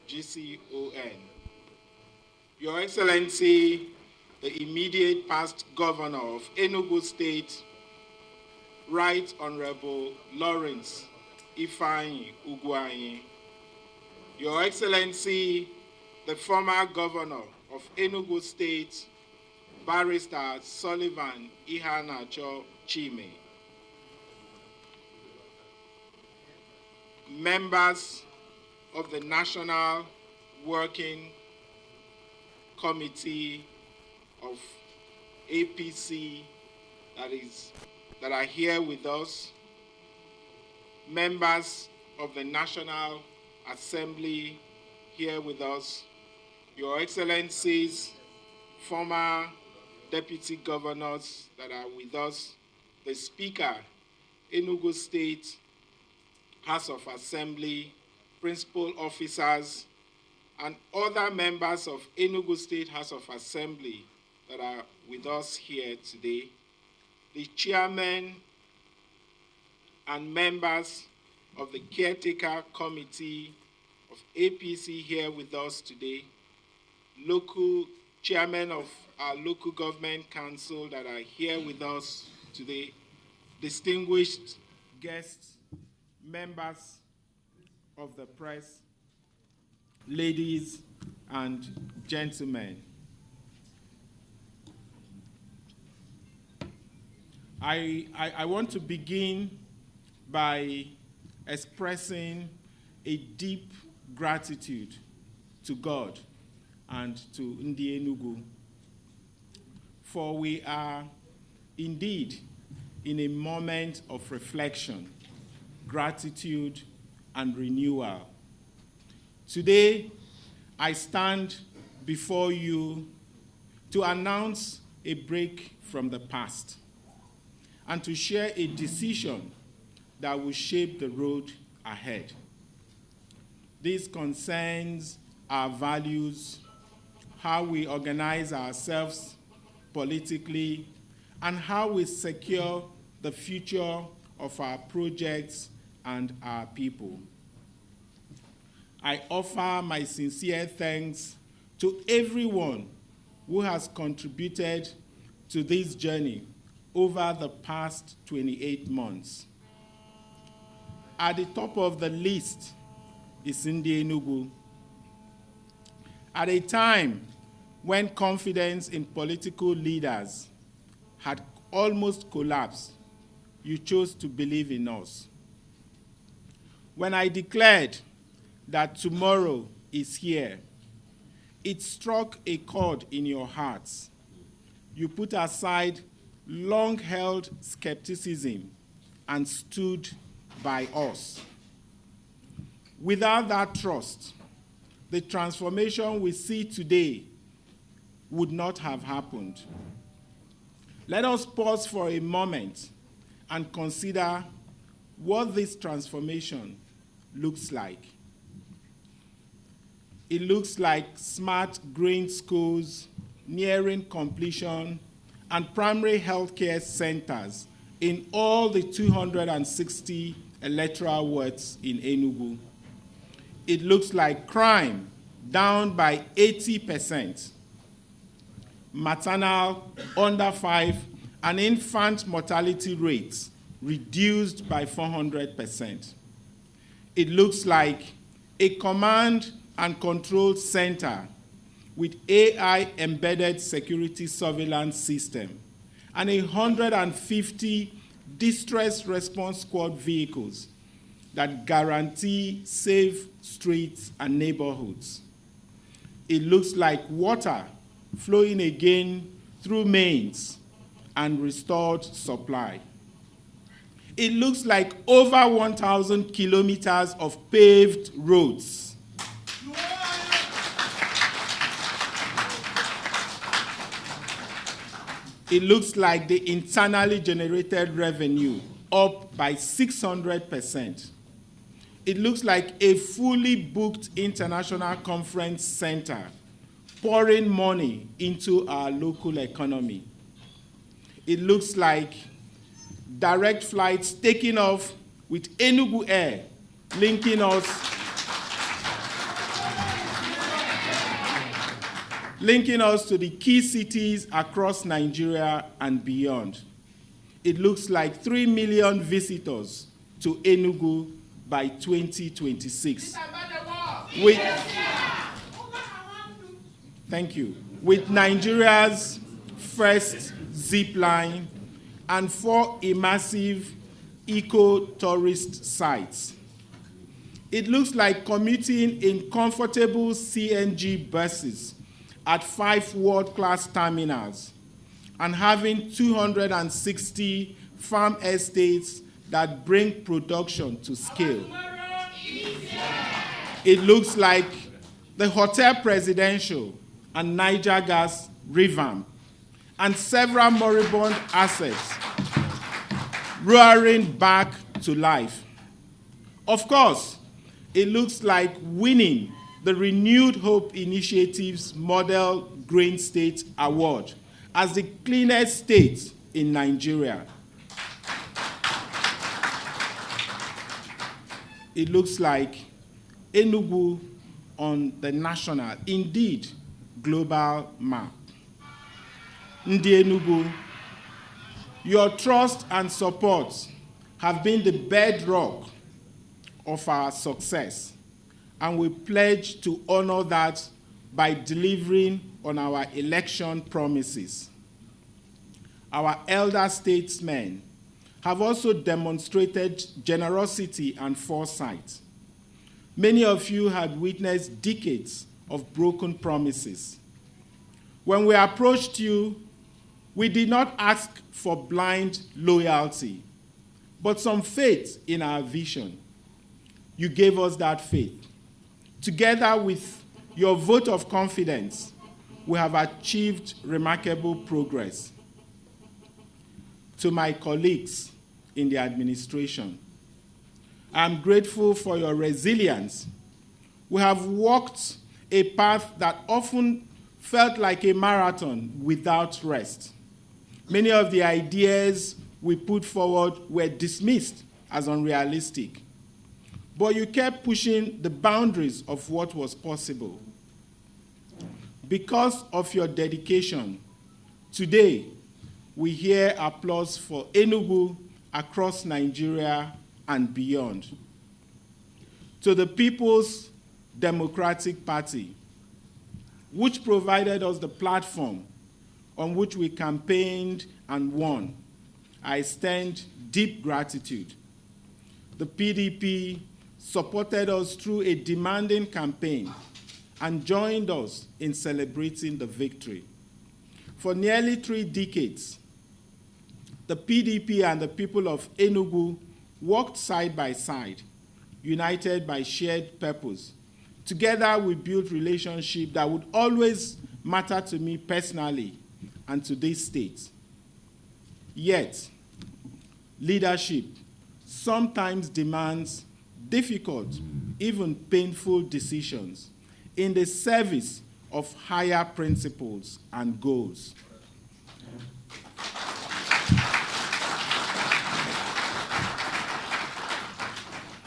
GCON. Your Excellency, the immediate past governor of Enugu State, Right Honorable Lawrence Akpoti-Uduaghan. Your Excellency, the former governor of Enugu State, Barrister Sullivan Ihanacho Chime. Members of the National Working Committee of APC that are here with us, members of the National Assembly here with us, Your Excellencies, former deputy governors that are with us, the Speaker, Enugu State House of Assembly, principal officers, and other members of Enugu State House of Assembly that are with us here today, the chairman and members of the Caretaker Committee of APC here with us today, local chairman of our local government council that are here with us today, distinguished guests, members of the press, ladies and gentlemen. I want to begin by expressing a deep gratitude to God and to Ndi Enugu, for we are indeed in a moment of reflection, gratitude, and renewal. Today, I stand before you to announce a break from the past and to share a decision that will shape the road ahead. This concerns our values, how we organize ourselves politically, and how we secure the future of our projects and our people. I offer my sincere thanks to everyone who has contributed to this journey over the past 28 months. At the top of the list is Ndi Enugu. At a time when confidence in political leaders had almost collapsed, you chose to believe in us. When I declared that tomorrow is here, it struck a chord in your hearts. You put aside long-held skepticism and stood by us. Without that trust, the transformation we see today would not have happened. Let us pause for a moment and consider what this transformation looks like. It looks like smart green schools nearing completion and primary healthcare centers in all the 260 electoral wards in Enugu. It looks like crime down by 80%, maternal under 5 and infant mortality rates reduced by 400%. It looks like a command and control center with AI-embedded security surveillance system and 150 distress response squad vehicles that guarantee safe streets and neighborhoods. It looks like water flowing again through mains and restored supply. It looks like over 1,000 kilometers of paved roads. It looks like the internally generated revenue up by 600%. It looks like a fully booked international conference center pouring money into our local economy. It looks like direct flights taking off with Enugu Air, linking us linking us to the key cities across Nigeria and beyond. It looks like 3 million visitors to Enugu by 2026. Thank you. With Nigeria's first zip line and 4 immersive eco-tourist sites. It looks like commuting in comfortable CNG buses at 5 world-class terminals and having 260 farm estates that bring production to scale. It looks like the Hotel Presidential and Niger Gas revamp and several moribund assets roaring back to life. Of course, it looks like winning the Renewed Hope Initiative's Model Green State Award as the cleanest state in Nigeria. It looks like Enugu on the national, indeed global map. Ndi Enugu, your trust and support have been the bedrock of our success, and we pledge to honor that by delivering on our election promises. Our elder statesmen have also demonstrated generosity and foresight. Many of you had witnessed decades of broken promises. When we approached you, we did not ask for blind loyalty, but some faith in our vision. You gave us that faith. Together with your vote of confidence, we have achieved remarkable progress. To my colleagues in the administration, I'm grateful for your resilience. We have walked a path that often felt like a marathon without rest. Many of the ideas we put forward were dismissed as unrealistic, but you kept pushing the boundaries of what was possible. Because of your dedication, today we hear applause for Enugu across Nigeria and beyond. To the People's Democratic Party, which provided us the platform on which we campaigned and won, I extend deep gratitude. The PDP supported us through a demanding campaign and joined us in celebrating the victory. For nearly 3 decades, the PDP and the people of Enugu worked side by side, united by shared purpose. Together, we built relationships that would always matter to me personally and to this state. Yet, leadership sometimes demands difficult, even painful decisions in the service of higher principles and goals.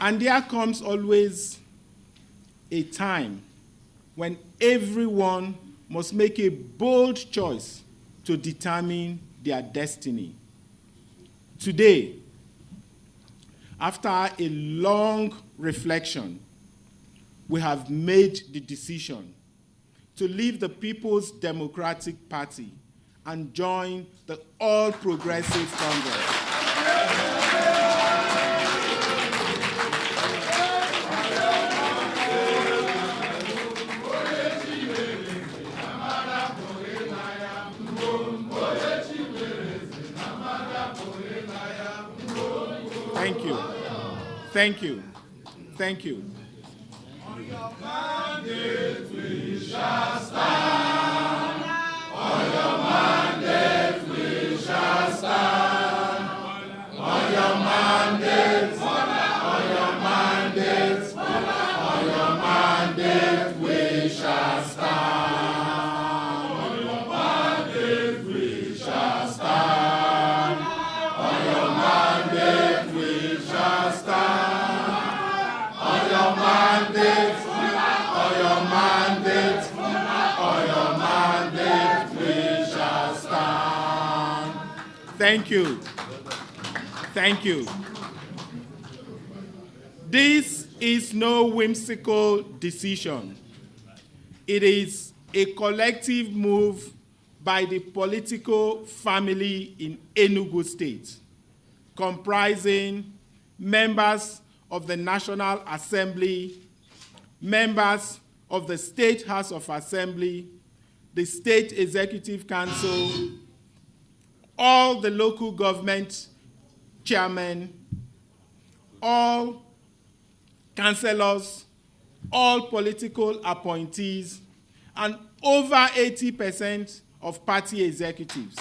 And there comes always a time when everyone must make a bold choice to determine their destiny. Today, after a long reflection, we have made the decision to leave the People's Democratic Party and join the All Progressive Congress. Thank you. Thank you. Thank you. On your mandate we shall stand. On your mandate we shall stand. On your mandate. On your mandate. On your mandate we shall stand. On your mandate we shall stand. On your mandate we shall stand. On your mandate. On your mandate. Thank you. Thank you. This is no whimsical decision. It is a collective move by the political family in Enugu State, comprising members of the National Assembly, members of the State House of Assembly, the State Executive Council, all the local government chairmen, all councillors, all political appointees, and over 80% of party executives.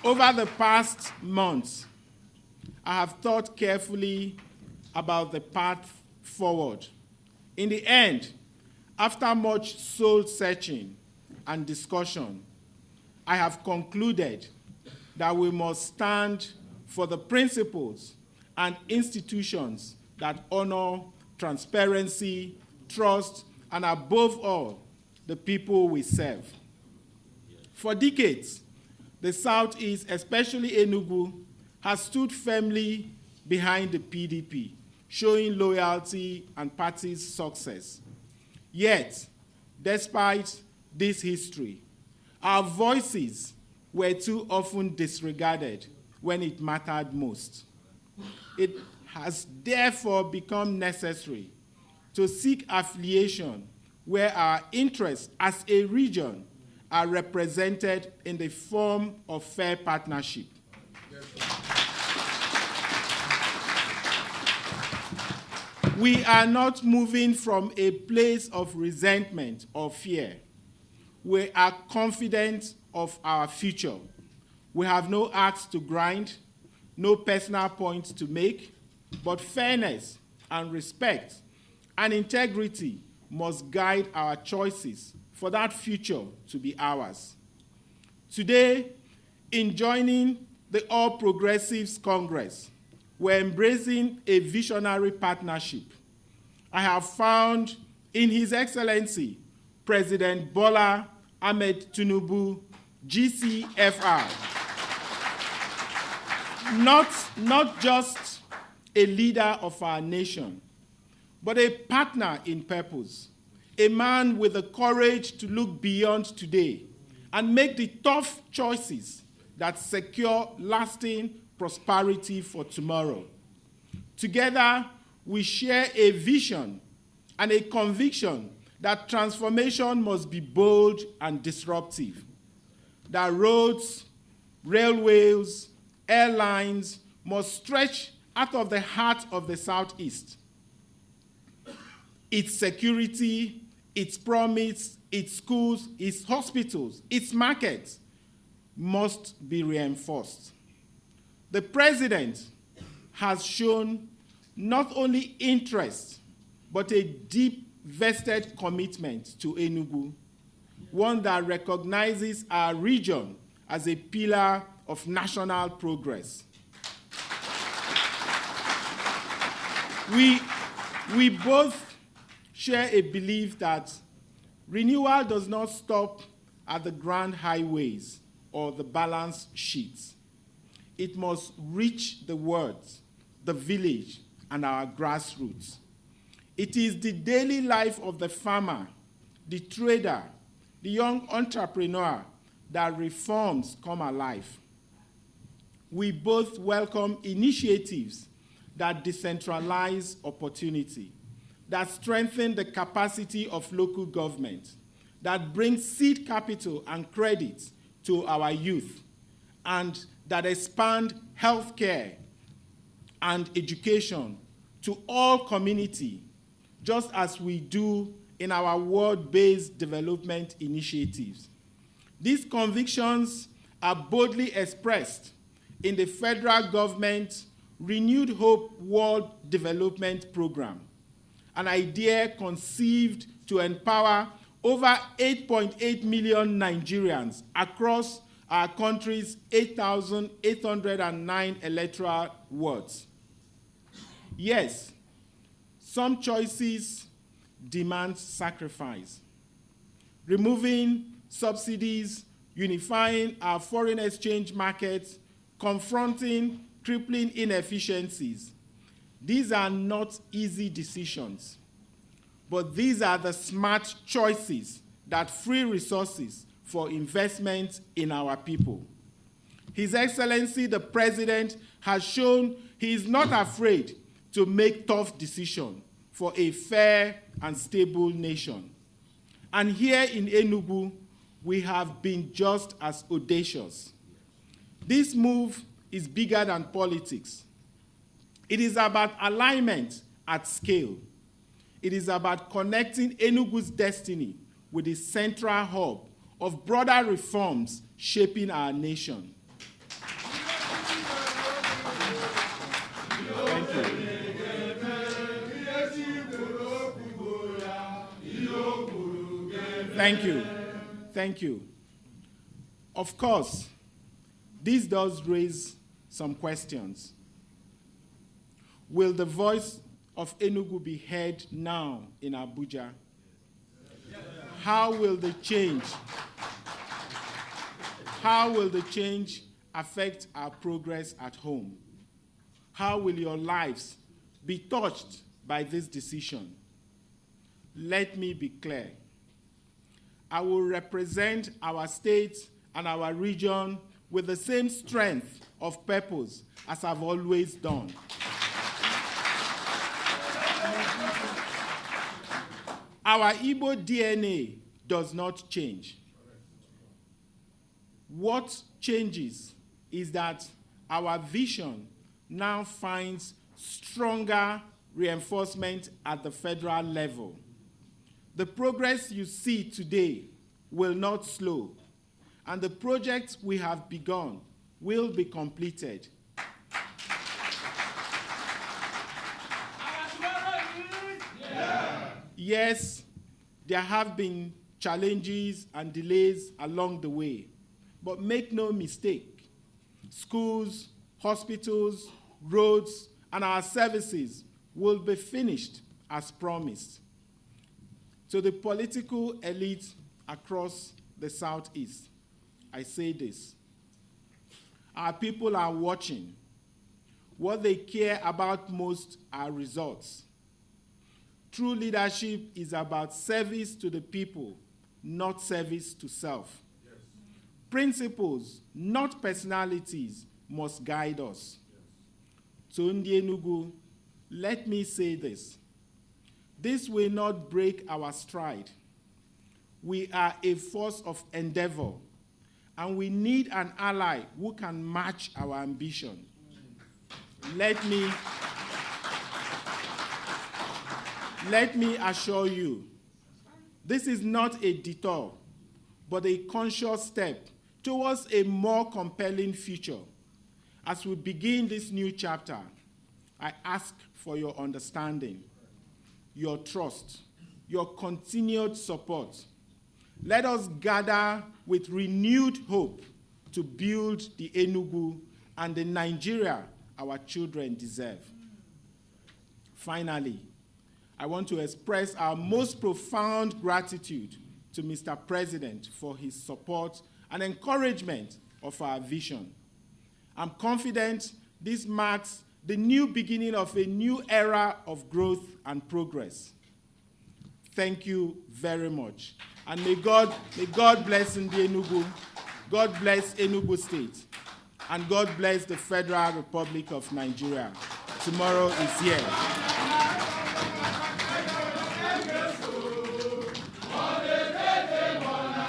Over the past months, I have thought carefully about the path forward. In the end, after much soul-searching and discussion, I have concluded that we must stand for the principles and institutions that honor transparency, trust, and above all, the people we serve. For decades, the Southeast, especially Enugu, has stood firmly behind the PDP, showing loyalty and party success. Yet, despite this history, our voices were too often disregarded when it mattered most. It has therefore become necessary to seek affiliation where our interests as a region are represented in the form of fair partnership. We are not moving from a place of resentment or fear. We are confident of our future. We have no axe to grind, no personal points to make, but fairness and respect and integrity must guide our choices for that future to be ours. Today, in joining the All Progressives Congress, we're embracing a visionary partnership. I have found in His Excellency, President Bola Ahmed Tinubu, GCFR, not just a leader of our nation, but a partner in purpose, a man with the courage to look beyond today and make the tough choices that secure lasting prosperity for tomorrow. Together, we share a vision and a conviction that transformation must be bold and disruptive, that roads, railways, airlines must stretch out of the heart of the Southeast. Its security, its promise, its schools, its hospitals, its markets must be reinforced. The President has shown not only interest, but a deep vested commitment to Enugu, one that recognizes our region as a pillar of national progress. We both share a belief that renewal does not stop at the grand highways or the balance sheets. It must reach the words, the village, and our grassroots. It is the daily life of the farmer, the trader, the young entrepreneur that reforms come alive. We both welcome initiatives that decentralize opportunity, that strengthen the capacity of local government, that bring seed capital and credit to our youth, and that expand healthcare and education to all community, just as we do in our world-based development initiatives. These convictions are boldly expressed in the federal government's Renewed Hope World Development Program, an idea conceived to empower over 8.8 million Nigerians across our country's 8,809 electoral wards. Yes, some choices demand sacrifice. Removing subsidies, unifying our foreign exchange markets, confronting crippling inefficiencies. These are not easy decisions, but these are the smart choices that free resources for investment in our people. His Excellency, the President, has shown he is not afraid to make tough decisions for a fair and stable nation. And here in Enugu, we have been just as audacious. This move is bigger than politics. It is about alignment at scale. It is about connecting Enugu's destiny with the central hub of broader reforms shaping our nation. Thank you. Thank you. Thank you. Of course, this does raise some questions. Will the voice of Enugu be heard now in Abuja? How will the change affect our progress at home? How will your lives be touched by this decision? Let me be clear. I will represent our state and our region with the same strength of purpose as I've always done. Our Igbo DNA does not change. What changes is that our vision now finds stronger reinforcement at the federal level. The progress you see today will not slow, and the projects we have begun will be completed. Yes, there have been challenges and delays along the way, but make no mistake, schools, hospitals, roads, and our services will be finished as promised. To the political elite across the Southeast, I say this. Our people are watching. What they care about most are results. True leadership is about service to the people, not service to self. Yes. Principles, not personalities, must guide us. Yes. To Ndi Enugu, let me say this. This will not break our stride. We are a force of endeavor, and we need an ally who can match our ambition. Let me assure you, this is not a detour, but a conscious step towards a more compelling future. As we begin this new chapter, I ask for your understanding, your trust, your continued support. Let us gather with renewed hope to build the Enugu and the Nigeria our children deserve. Finally, I want to express our most profound gratitude to Mr. President for his support and encouragement of our vision. I'm confident this marks the new beginning of a new era of growth and progress. Thank you very much. And may God bless Ndi Enugu, God bless Enugu State, and God bless the Federal Republic of Nigeria. Tomorrow is here.